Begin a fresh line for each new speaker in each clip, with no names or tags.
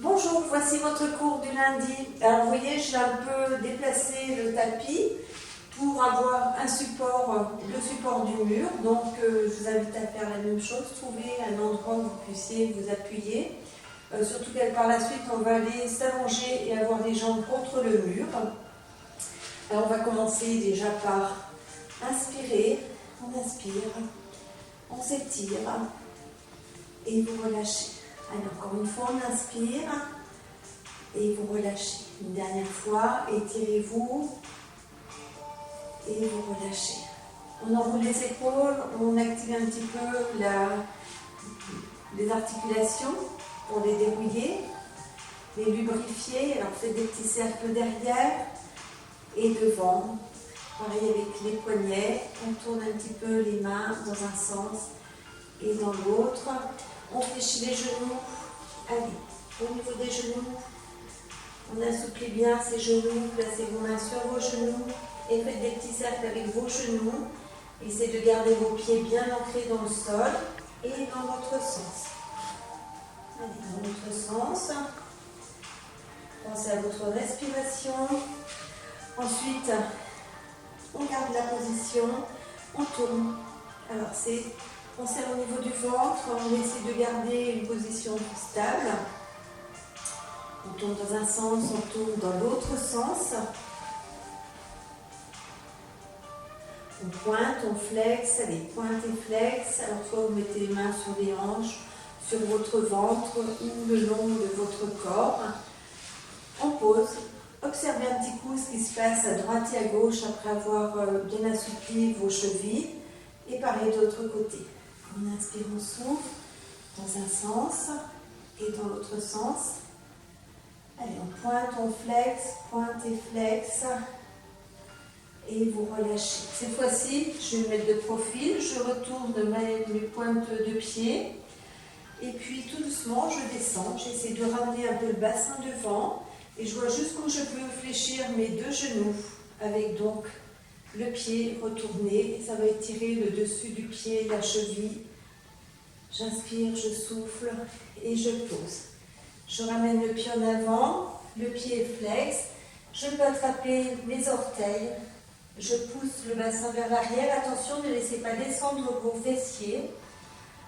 Bonjour, voici votre cours du lundi. Alors vous voyez, je vais un peu déplacer le tapis pour avoir un support, le support du mur. Donc je vous invite à faire la même chose, trouver un endroit où vous puissiez vous appuyer. Surtout que par la suite, on va aller s'allonger et avoir les jambes contre le mur. Alors on va commencer déjà par inspirer, on inspire, on s'étire et vous relâchez. Alors, encore une fois, on inspire et vous relâchez. Une dernière fois, étirez-vous et vous relâchez. On enroule les épaules, on active un petit peu les articulations pour les dérouiller, les lubrifier. Alors, faites des petits cercles derrière et devant. Pareil avec les poignets, on tourne un petit peu les mains dans un sens et dans l'autre. On fléchit les genoux. Allez, au niveau des genoux, on assouplit bien ses genoux. Placez vos mains sur vos genoux et faites des petits cercles avec vos genoux. Essayez de garder vos pieds bien ancrés dans le sol et dans l'autre sens. Allez, dans l'autre sens. Pensez à votre respiration. Ensuite, on garde la position, on tourne. Alors, on serre au niveau du ventre, on essaie de garder une position stable. On tourne dans un sens, on tourne dans l'autre sens. On pointe, on flexe, allez, pointe et flexe. Alors, soit vous mettez les mains sur les hanches, sur votre ventre ou le long de votre corps. On pose. Observez un petit coup ce qui se passe à droite et à gauche après avoir bien assoupli vos chevilles. Et pareil de l'autre côté. On inspire, on souffle dans un sens et dans l'autre sens. Allez, on pointe, on flexe, pointe et flexe. Et vous relâchez. Cette fois-ci, je vais me mettre de profil. Je retourne mes pointes de pied. Et puis tout doucement, je descends. J'essaie de ramener un peu le bassin devant. Et je vois jusqu'où je peux fléchir mes deux genoux, avec donc le pied retourné. Et ça va étirer le dessus du pied, la cheville. J'inspire, je souffle et je pose. Je ramène le pied en avant, le pied est flex. Je peux attraper mes orteils. Je pousse le bassin vers l'arrière. Attention, ne laissez pas descendre vos fessiers.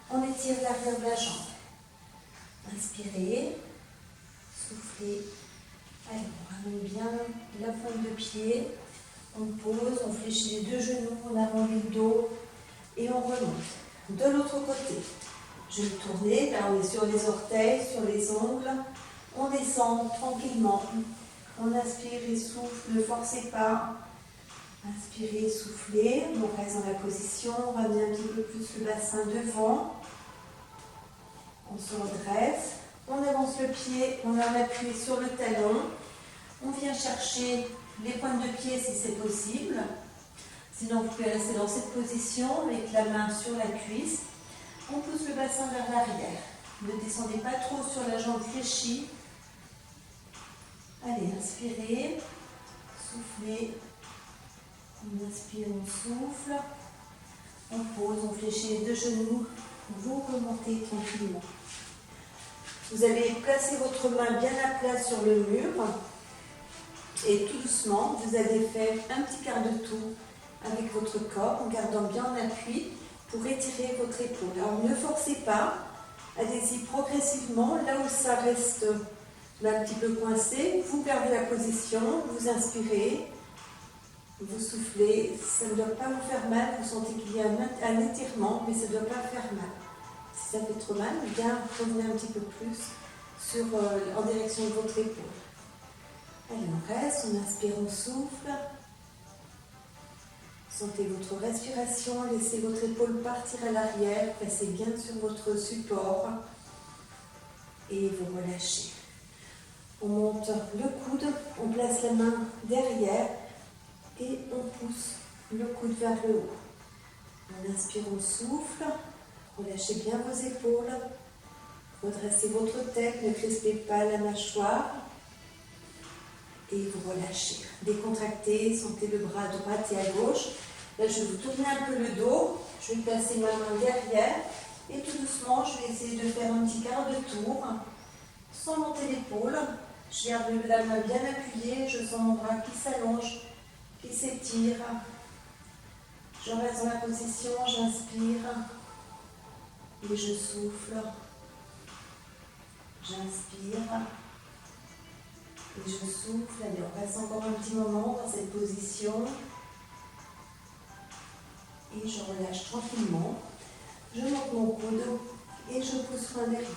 On étire l'arrière de la jambe. Inspirez, soufflez. Allez, on ramène bien la pointe de pied, on pose, on fléchit les deux genoux, on arrondit le dos et on remonte. De l'autre côté, je vais tourner, là on est sur les orteils, sur les ongles, on descend tranquillement, on inspire et souffle, ne forcez pas, inspirez, soufflez, on reste dans la position, on ramène un petit peu plus le bassin devant, on se redresse. On avance le pied, on a appuyé sur le talon. On vient chercher les pointes de pied si c'est possible. Sinon, vous pouvez rester dans cette position avec la main sur la cuisse. On pousse le bassin vers l'arrière. Ne descendez pas trop sur la jambe fléchie. Allez, inspirez, soufflez. On inspire, on souffle. On pose, on fléchit les deux genoux. Vous remontez tranquillement. Vous allez placer votre main bien à plat sur le mur et tout doucement, vous allez faire un petit quart de tour avec votre corps en gardant bien en appui pour étirer votre épaule. Alors ne forcez pas, allez-y progressivement, là où ça reste un petit peu coincé, vous gardez la position, vous inspirez, vous soufflez, ça ne doit pas vous faire mal, vous sentez qu'il y a un étirement, mais ça ne doit pas faire mal. Si ça fait trop mal, bien revenez un petit peu plus en direction de votre épaule. Allez, on reste, on inspire, on souffle. Sentez votre respiration, laissez votre épaule partir à l'arrière, passez bien sur votre support et vous relâchez. On monte le coude, on place la main derrière et on pousse le coude vers le haut. On inspire, on souffle. Relâchez bien vos épaules, redressez votre tête, ne crispez pas la mâchoire et vous relâchez. Décontractez, sentez le bras à droite et à gauche. Là, je vais vous tourner un peu le dos, je vais placer ma main derrière et tout doucement, je vais essayer de faire un petit quart de tour sans monter l'épaule. Je garde la main bien appuyée, je sens mon bras qui s'allonge, qui s'étire. Je reste dans la position, j'inspire et je souffle. J'inspire et je souffle. Allez, on reste encore un petit moment dans cette position. Et je relâche tranquillement. Je monte mon coude et je pousse loin derrière.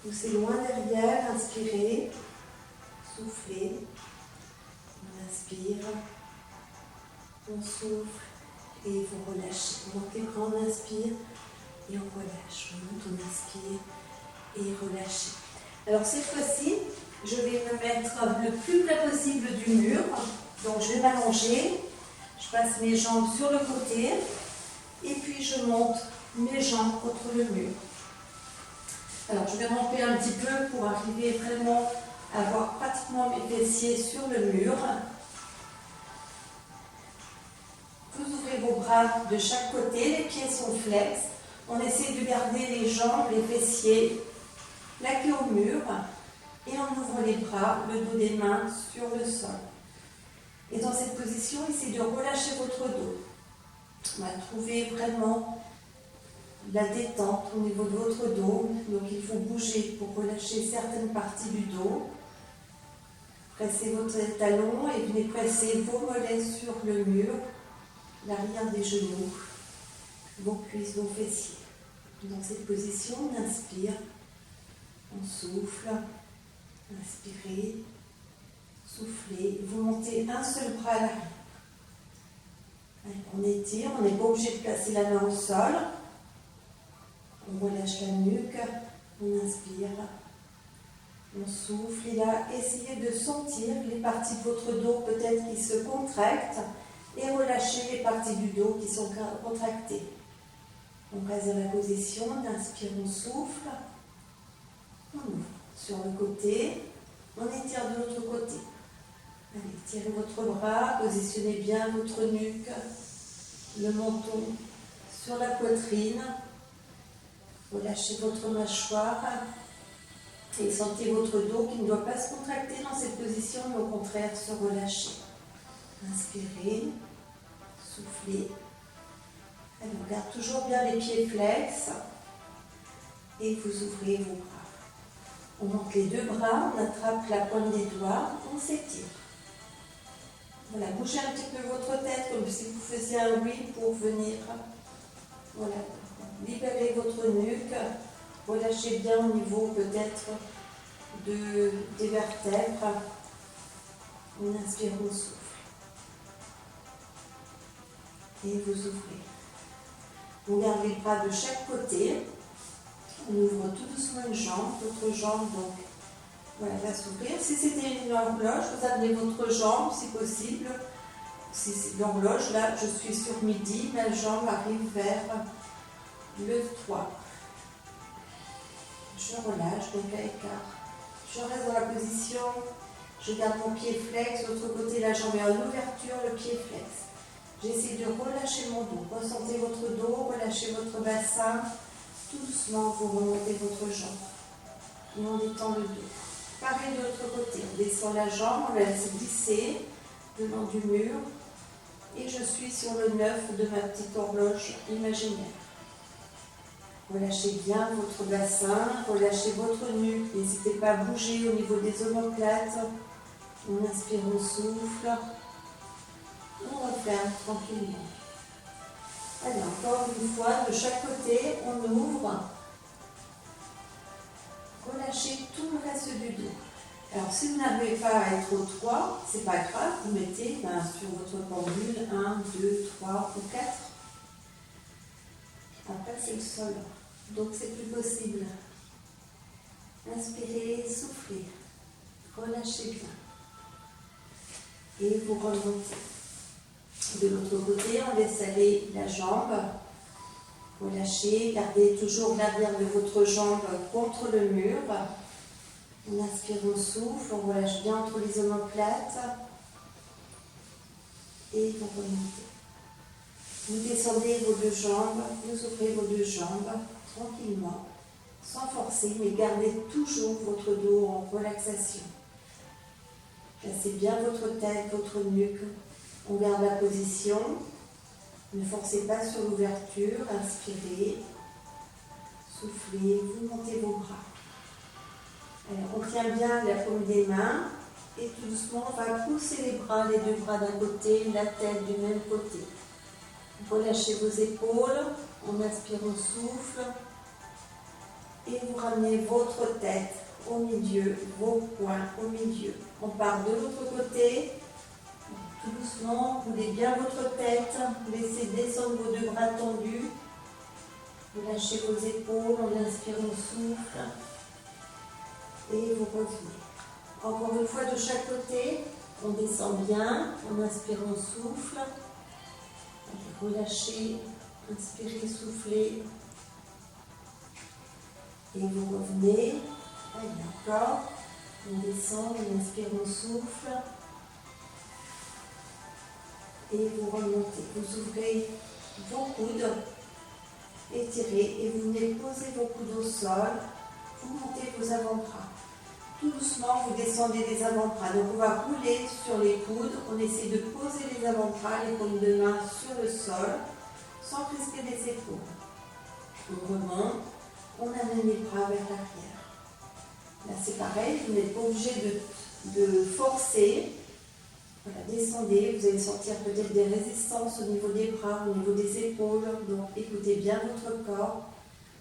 Poussez loin derrière, inspirez, soufflez. On inspire, on souffle et vous relâchez. On monte les bras, on inspire et on relâche. On monte, on inspire et relâchez. Alors cette fois-ci, je vais me mettre le plus près possible du mur. Donc je vais m'allonger, je passe mes jambes sur le côté et puis je monte mes jambes contre le mur. Alors je vais ramper un petit peu pour arriver vraiment à avoir pratiquement mes fessiers sur le mur. Vous ouvrez vos bras de chaque côté, les pieds sont flex. On essaie de garder les jambes, les fessiers plaqués au mur et on ouvre les bras, le dos des mains sur le sol. Et dans cette position, essayez de relâcher votre dos. On va trouver vraiment la détente au niveau de votre dos. Donc il faut bouger pour relâcher certaines parties du dos. Pressez votre talon et venez presser vos mollets sur le mur, l'arrière des genoux, vos cuisses, vos fessiers. Dans cette position, on inspire, on souffle, inspirez, soufflez. Vous montez un seul bras à l'arrière. On étire, on n'est pas obligé de placer la main au sol. On relâche la nuque, on inspire, on souffle. Et là, essayez de sentir les parties de votre dos peut-être qui se contractent et relâchez les parties du dos qui sont contractées. On reste dans la position, on inspire, on souffle, on ouvre sur le côté, on étire de l'autre côté. Allez, tirez votre bras, positionnez bien votre nuque, le menton sur la poitrine. Relâchez votre mâchoire et sentez votre dos qui ne doit pas se contracter dans cette position, mais au contraire se relâcher. Inspirez, soufflez. Allez, on garde toujours bien les pieds flex et vous ouvrez vos bras. On monte les deux bras, on attrape la pointe des doigts, on s'étire. Voilà, bougez un petit peu votre tête comme si vous faisiez un oui pour venir. Voilà, libérez votre nuque, relâchez bien au niveau peut-être des vertèbres. On inspire, on souffle. Et vous ouvrez. On garde les bras de chaque côté. On ouvre tout doucement une jambe, l'autre jambe donc voilà, va s'ouvrir. Si c'était une horloge, vous amenez votre jambe si possible. Si c'est l'horloge, là je suis sur midi, ma jambe arrive vers le 3. Je relâche, donc à écart. Je reste dans la position, je garde mon pied flex, de l'autre côté la jambe est en ouverture, le pied flex. J'essaie de relâcher mon dos. Ressentez votre dos, relâchez votre bassin. Tout doucement, vous remontez votre jambe. Et on détend le dos. Pareil de l'autre côté. On descend la jambe, on la laisse glisser le long du mur. Et je suis sur le 9 de ma petite horloge imaginaire. Relâchez bien votre bassin, relâchez votre nuque. N'hésitez pas à bouger au niveau des omoplates. On inspire, on souffle. On referme tranquillement. Allez, encore une fois, de chaque côté, on ouvre. Relâchez tout le reste du dos. Alors, si vous n'arrivez pas à être au 3, c'est pas grave, vous mettez sur votre pendule 1, 2, 3 ou 4. Après, c'est le sol. Donc, c'est plus possible. Inspirez, soufflez. Relâchez bien. Et vous remontez. De l'autre côté, on laisse aller la jambe. Relâchez, gardez toujours l'arrière de votre jambe contre le mur. On inspire, on souffle, on relâche bien entre les omoplates. Et vous remontez. Vous descendez vos deux jambes, vous ouvrez vos deux jambes tranquillement. sans forcer, mais gardez toujours votre dos en relaxation. Placez bien votre tête, votre nuque. On garde la position. Ne forcez pas sur l'ouverture. Inspirez. Soufflez. Vous montez vos bras. Alors, on tient bien la paume des mains. Et tout doucement, on va pousser les bras, les deux bras d'un côté, la tête du même côté. Relâchez vos épaules. On inspire, on souffle. Et vous ramenez votre tête au milieu, vos poings au milieu. On part de l'autre côté. Tout doucement, roulez bien votre tête. Laissez descendre vos deux bras tendus. Vous lâchez vos épaules. On inspire, on souffle. Et vous revenez. Encore une fois de chaque côté. On descend bien. On inspire, on souffle. Relâchez. Inspirez, soufflez. Et vous revenez. Allez, encore. On descend, on inspire, on souffle. Et vous remontez. Vous ouvrez vos coudes. Étirez. Et vous venez poser vos coudes au sol. Vous montez vos avant-bras. Tout doucement, vous descendez les avant-bras. Donc, on va rouler sur les coudes. On essaie de poser les avant-bras, les paumes de main sur le sol, sans crisper les épaules. On remonte. On amène les bras vers l'arrière. Là, c'est pareil, vous n'êtes pas obligé de forcer. Voilà, descendez, vous allez sentir peut-être des résistances au niveau des bras, au niveau des épaules. Donc, écoutez bien votre corps.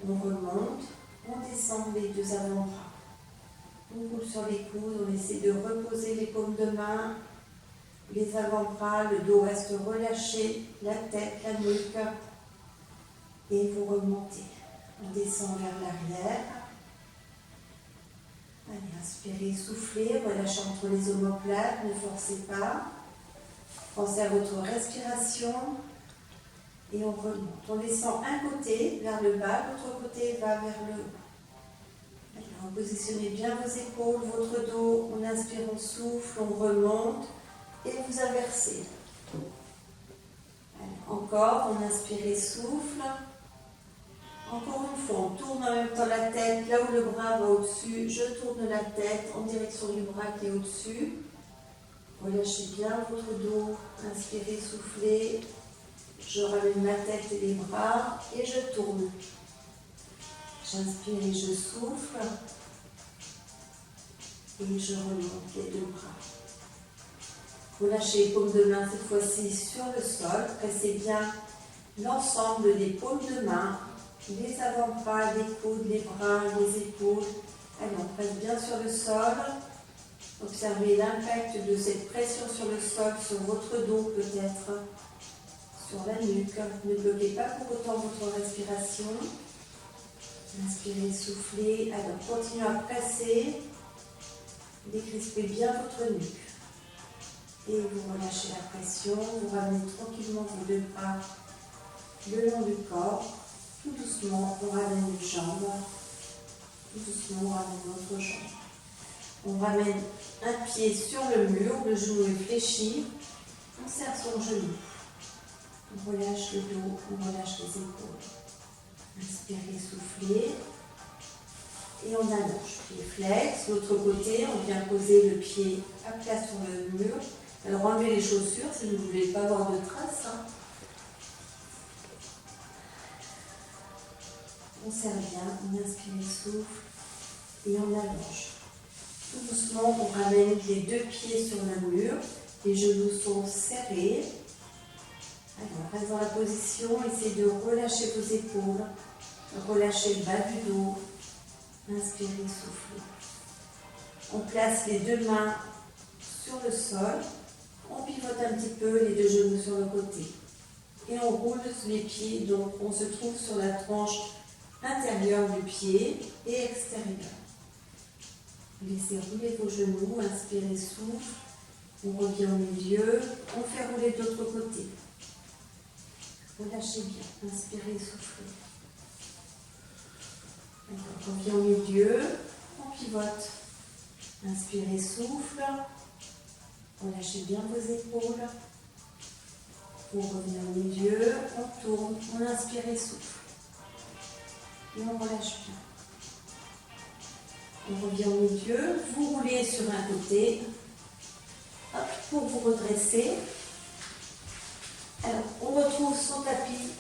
On remonte, on descend les deux avant-bras. On roule sur les coudes, on essaie de reposer les paumes de main, les avant-bras, le dos reste relâché, la tête, la nuque. Et vous remontez. On descend vers l'arrière. Allez, inspirez, soufflez, relâchez entre les omoplates, ne forcez pas. Pensez à votre respiration et on remonte. On descend un côté vers le bas, l'autre côté va vers le haut. Allez, repositionnez bien vos épaules, votre dos. On inspire, on souffle, on remonte et vous inversez. Allez, encore, on inspire et souffle. Encore une fois, on tourne en même temps la tête, là où le bras va au-dessus. Je tourne la tête en direction du bras qui est au-dessus. Relâchez bien votre dos. Inspirez, soufflez. Je ramène ma tête et les bras et je tourne. J'inspire et je souffle. Et je remonte les deux bras. Relâchez les paumes de main cette fois-ci sur le sol. Pressez bien l'ensemble des paumes de main. Les avant-bras, les coudes, les bras, les épaules. Allez, on presse bien sur le sol. Observez l'impact de cette pression sur le sol, sur votre dos peut-être, sur la nuque. Ne bloquez pas pour autant votre respiration. Inspirez, soufflez. Alors, continuez à presser. Décrispez bien votre nuque. Et vous relâchez la pression. Vous ramenez tranquillement vos deux bras le long du corps. Tout doucement, on ramène une jambe. Tout doucement, on ramène l'autre jambe. On ramène un pied sur le mur, le genou est fléchi. On serre son genou. On relâche le dos, on relâche les épaules. Inspirez, soufflez. Et on allonge. Pied flex. L'autre côté, on vient poser le pied à plat sur le mur. Alors enlevez les chaussures si vous ne voulez pas avoir de traces. On serre bien, on inspire, souffle et on allonge. Tout doucement, on ramène les deux pieds sur le mur. Les genoux sont serrés. Alors, reste dans la position. Essayez de relâcher vos épaules. Relâchez le bas du dos. Inspirez, soufflez. On place les deux mains sur le sol. On pivote un petit peu les deux genoux sur le côté. Et on roule les pieds. Donc, on se trouve sur la tranche intérieur du pied et extérieur. Laissez rouler vos genoux, inspirez, souffle. On revient au milieu, on fait rouler de l'autre côté. Relâchez bien, inspirez, soufflez. On revient au milieu, on pivote. Inspirez, souffle. Relâchez bien vos épaules. On revient au milieu, on tourne, on inspire et souffle. Et on relâche bien. On revient au milieu, vous roulez sur un côté, hop, pour vous redresser. Alors, on retrouve son tapis,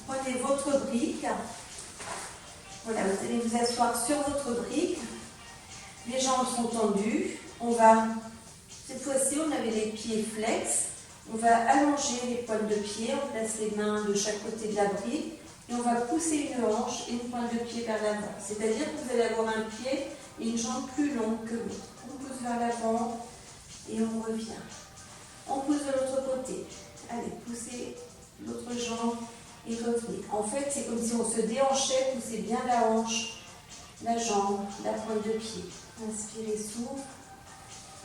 prenez votre brique, voilà, vous allez vous asseoir sur votre brique, les jambes sont tendues, on va, cette fois-ci on avait les pieds flex, on va allonger les pointes de pied, on place les mains de chaque côté de la brique, et on va pousser une hanche et une pointe de pied vers l'avant. C'est-à-dire que vous allez avoir un pied et une jambe plus longue que l'autre. On pousse vers l'avant et on revient. On pousse de l'autre côté. Allez, poussez l'autre jambe et revenez. En fait, c'est comme si on se déhanchait, poussez bien la hanche, la jambe, la pointe de pied. Inspirez, souffle.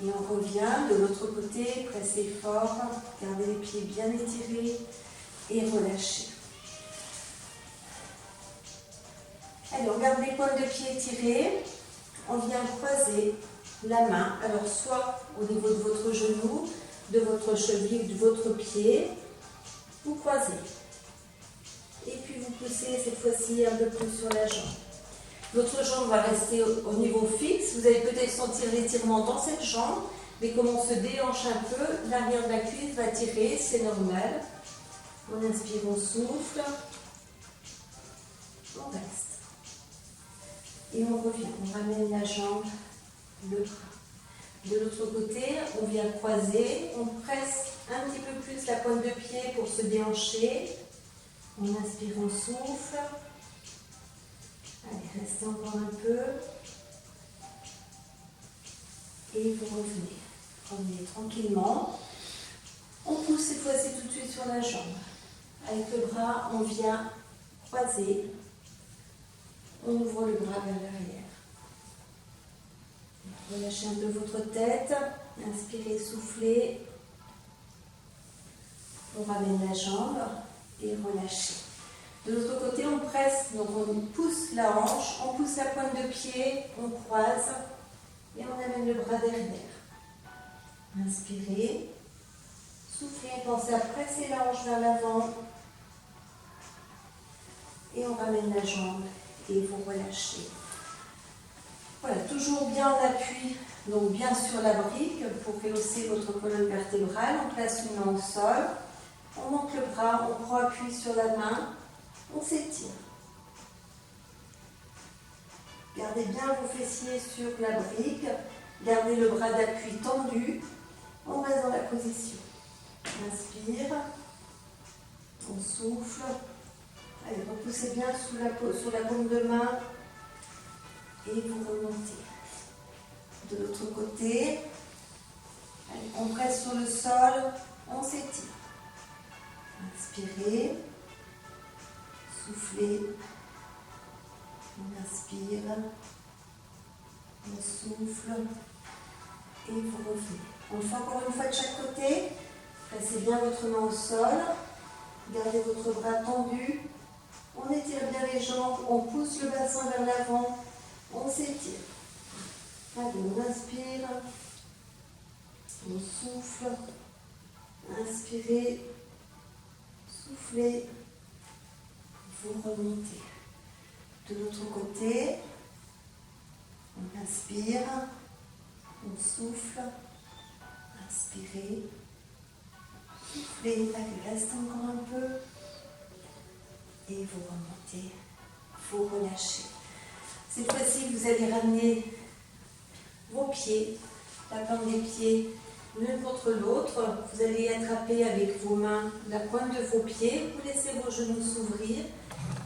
Et on revient de l'autre côté, pressez fort, gardez les pieds bien étirés et relâchez. Allez, on garde les pointes de pied étirées, on vient croiser la main, alors soit au niveau de votre genou, de votre cheville, de votre pied, vous croisez. Et puis vous poussez cette fois-ci un peu plus sur la jambe. Votre jambe va rester au niveau fixe, vous allez peut-être sentir l'étirement dans cette jambe, mais comme on se déhanche un peu, l'arrière de la cuisse va tirer, c'est normal. On inspire, on souffle, on reste. Et on revient, on ramène la jambe, le bras. De l'autre côté, on vient croiser, on presse un petit peu plus la pointe de pied pour se déhancher. On inspire, on souffle. Allez, restez encore un peu. Et vous revenez. Revenez tranquillement. On pousse cette fois-ci tout de suite sur la jambe. Avec le bras, on vient croiser. On ouvre le bras vers l'arrière. Relâchez un peu votre tête. Inspirez, soufflez. On ramène la jambe et relâchez. De l'autre côté, on presse, donc on pousse la hanche, on pousse la pointe de pied, on croise et on amène le bras derrière. Inspirez, soufflez, pensez à presser la hanche vers l'avant et on ramène la jambe et vous relâchez. Voilà, toujours bien en appui, donc bien sur la brique pour rehausser votre colonne vertébrale. On place une main au sol, on monte le bras, on prend appui sur la main. On s'étire. Gardez bien vos fessiers sur la brique. Gardez le bras d'appui tendu. On reste dans la position. Inspire. On souffle. Allez, repoussez bien sur la paume de main. Et vous remontez. De l'autre côté. Allez, on presse sur le sol. On s'étire. Inspirez. Soufflez, on inspire, on souffle et vous revenez. On le fait encore une fois de chaque côté. Placez bien votre main au sol, gardez votre bras tendu, on étire bien les jambes, on pousse le bassin vers l'avant, on s'étire. Allez, on inspire, on souffle, inspirez, soufflez. Vous remontez. De l'autre côté, on inspire, on souffle, inspirez, soufflez, allez, restez encore un peu et vous remontez, vous relâchez. Cette fois-ci, vous allez ramener vos pieds, la plante des pieds l'une contre l'autre. Vous allez attraper avec vos mains la pointe de vos pieds, vous laissez vos genoux s'ouvrir.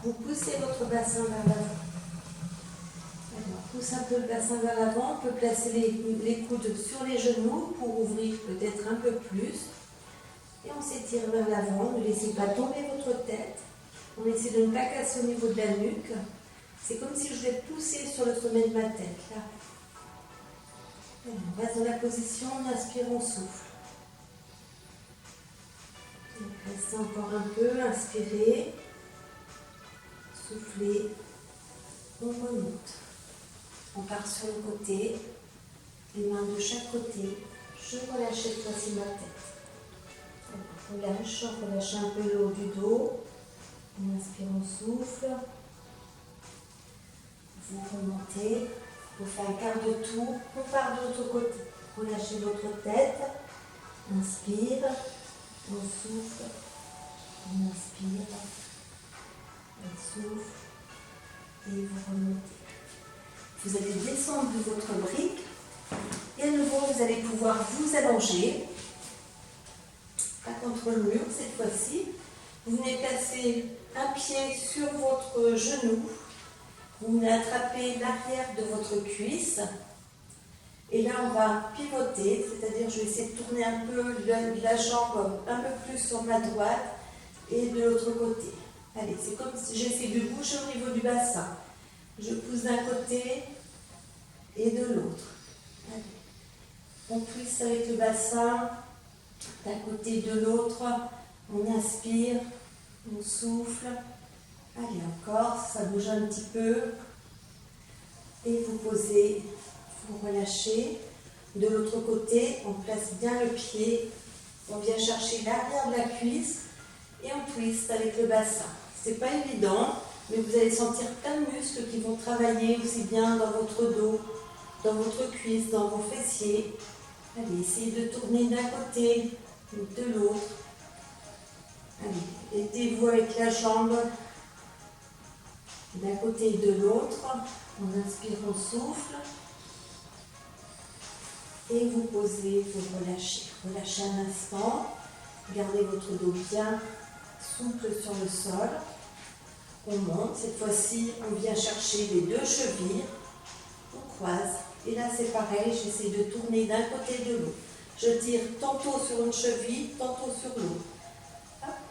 Vous poussez votre bassin vers l'avant. On pousse un peu le bassin vers l'avant. On peut placer les coudes sur les genoux pour ouvrir peut-être un peu plus. Et on s'étire vers l'avant. Ne laissez pas tomber votre tête. On essaie de ne pas casser au niveau de la nuque. C'est comme si je vais pousser sur le sommet de ma tête. Là. On reste dans la position. On inspire, on souffle. Restez encore un peu. Inspirez. Soufflez, on remonte. On part sur le côté, les mains de chaque côté. Je relâche cette fois-ci ma tête. On relâche un peu le haut du dos. On inspire, on souffle. Vous remontez. On fait un quart de tour. On part de l'autre côté. Relâchez votre tête. Inspire. On souffle. On inspire. On souffle. Et vous remontez. Vous allez descendre de votre brique. Et à nouveau, vous allez pouvoir vous allonger. Pas contre le mur cette fois-ci. Vous venez placer un pied sur votre genou. Vous venez attraper l'arrière de votre cuisse. Et là, on va pivoter, c'est-à-dire je vais essayer de tourner un peu la jambe un peu plus sur ma droite et de l'autre côté. Allez, c'est comme si j'essaie de bouger au niveau du bassin. Je pousse d'un côté et de l'autre. Allez. On twiste avec le bassin d'un côté et de l'autre. On inspire, on souffle. Allez, encore, ça bouge un petit peu. Et vous posez, vous relâchez. De l'autre côté, on place bien le pied. On vient chercher l'arrière de la cuisse et on twiste avec le bassin. C'est pas évident, mais vous allez sentir plein de muscles qui vont travailler aussi bien dans votre dos, dans votre cuisse, dans vos fessiers. Allez, essayez de tourner d'un côté et de l'autre. Allez, aidez-vous avec la jambe d'un côté et de l'autre. On inspire, on souffle. Et vous posez, vous relâchez. Relâchez un instant. Gardez votre dos bien souple sur le sol. On monte. Cette fois-ci, on vient chercher les deux chevilles. On croise. Et là, c'est pareil. J'essaie de tourner d'un côté et de l'autre. Je tire tantôt sur une cheville, tantôt sur l'autre.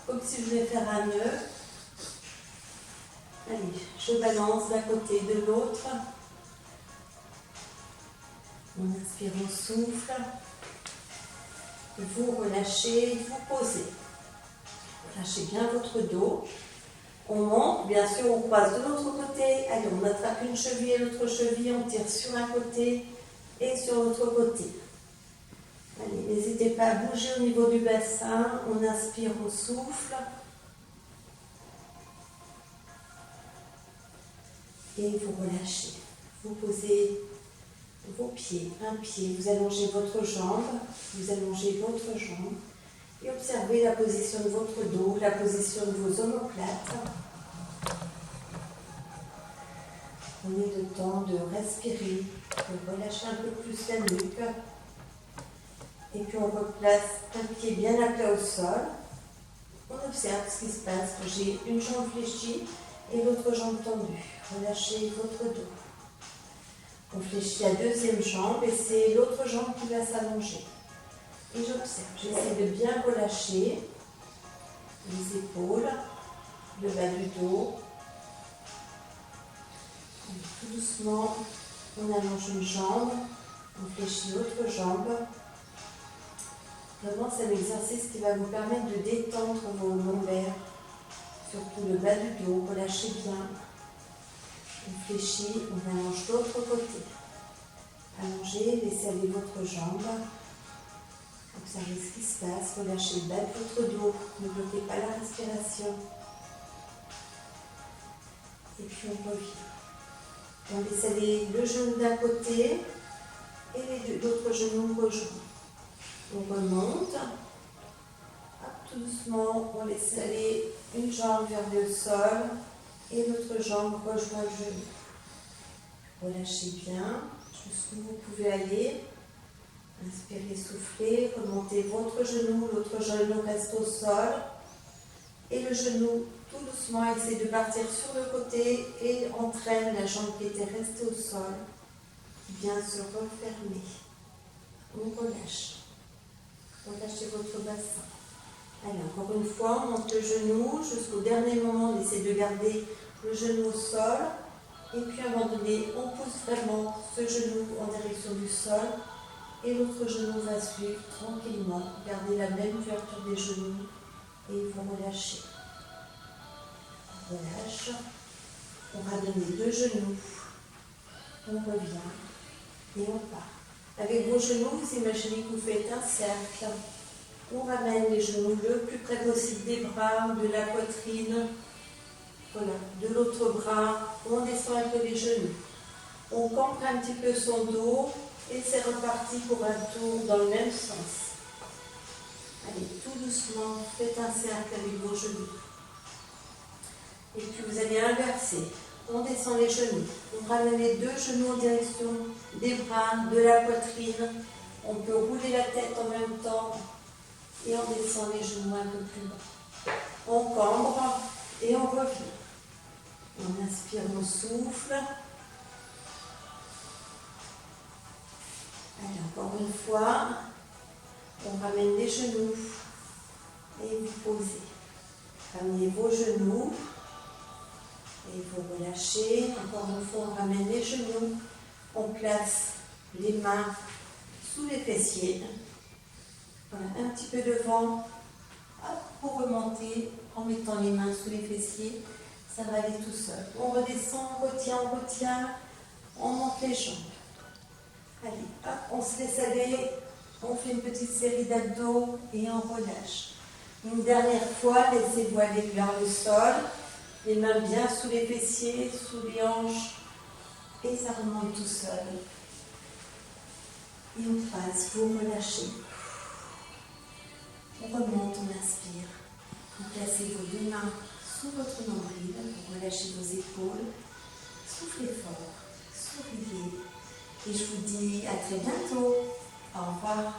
Comme si je voulais faire un nœud. Allez, je balance d'un côté et de l'autre. On inspire, on souffle. Vous relâchez, vous posez. Relâchez bien votre dos. On monte, bien sûr, on croise de l'autre côté. Allez, on attrape une cheville et l'autre cheville, on tire sur un côté et sur l'autre côté. Allez, n'hésitez pas à bouger au niveau du bassin. On inspire, on souffle. Et vous relâchez. Vous posez vos pieds, un pied. Vous allongez votre jambe. Vous allongez l'autre jambe. Et observez la position de votre dos, la position de vos omoplates. Prenez le temps de respirer, de relâcher un peu plus la nuque. Et puis on replace un pied bien à plat au sol. On observe ce qui se passe. J'ai une jambe fléchie et l'autre jambe tendue. Relâchez votre dos. On fléchit la deuxième jambe et c'est l'autre jambe qui va s'allonger. Et j'observe. J'essaie de bien relâcher les épaules, le bas du dos. Et tout doucement, on allonge une jambe, on fléchit l'autre jambe. Vraiment, c'est un exercice qui va vous permettre de détendre vos lombaires, surtout le bas du dos. Relâchez bien. On fléchit, on allonge l'autre côté. Allongez, laissez aller votre jambe. Observez ce qui se passe. Relâchez le bas de votre dos. Ne bloquez pas la respiration. Et puis on revient. On laisse aller le genou d'un côté et l'autre genou rejoint. On remonte. Hop, tout doucement, on laisse aller une jambe vers le sol et l'autre jambe rejoint le genou. Relâchez bien jusqu'où vous pouvez aller. Inspirez, soufflez, remontez votre genou, l'autre genou reste au sol. Et le genou, tout doucement, essaie de partir sur le côté et entraîne la jambe qui était restée au sol, qui vient se refermer. On relâche. Relâchez votre bassin. Allez, encore une fois, on monte le genou jusqu'au dernier moment. On essaie de garder le genou au sol. Et puis à un moment donné, on pousse vraiment ce genou en direction du sol. Et l'autre genou va suivre tranquillement. Gardez la même ouverture des genoux. Et vous relâchez. On relâche. On ramène les deux genoux. On revient. Et on part. Avec vos genoux, vous imaginez que vous faites un cercle. On ramène les genoux le plus près possible des bras, de la poitrine. Voilà. De l'autre bras, on descend un peu les genoux. On campe un petit peu son dos et c'est reparti pour un tour dans le même sens. Allez, tout doucement, faites un cercle avec vos genoux. Et puis vous allez inverser. On descend les genoux. On ramène les deux genoux en direction des bras, de la poitrine. On peut rouler la tête en même temps. Et on descend les genoux un peu plus bas. On cambre et on revient. On inspire, on souffle. Allez, encore une fois. On ramène les genoux. Et vous posez. Ramenez vos genoux. Et vous relâchez. Encore une fois, on ramène les genoux. On place les mains sous les fessiers. Voilà, un petit peu devant. Hop, pour remonter en mettant les mains sous les fessiers. Ça va aller tout seul. On redescend, on retient. On monte les jambes. Allez, hop, on se laisse aller. On fait une petite série d'abdos et on relâche. Une dernière fois, laissez-vous aller vers le sol. Les mains bien sous les fessiers, sous les hanches. Et ça remonte tout seul. Et on passe, vous relâchez. On remonte, on inspire. Vous placez vos deux mains sous votre nombril. Vous relâchez vos épaules. Soufflez fort. Souriez. Et je vous dis à très bientôt. Au revoir.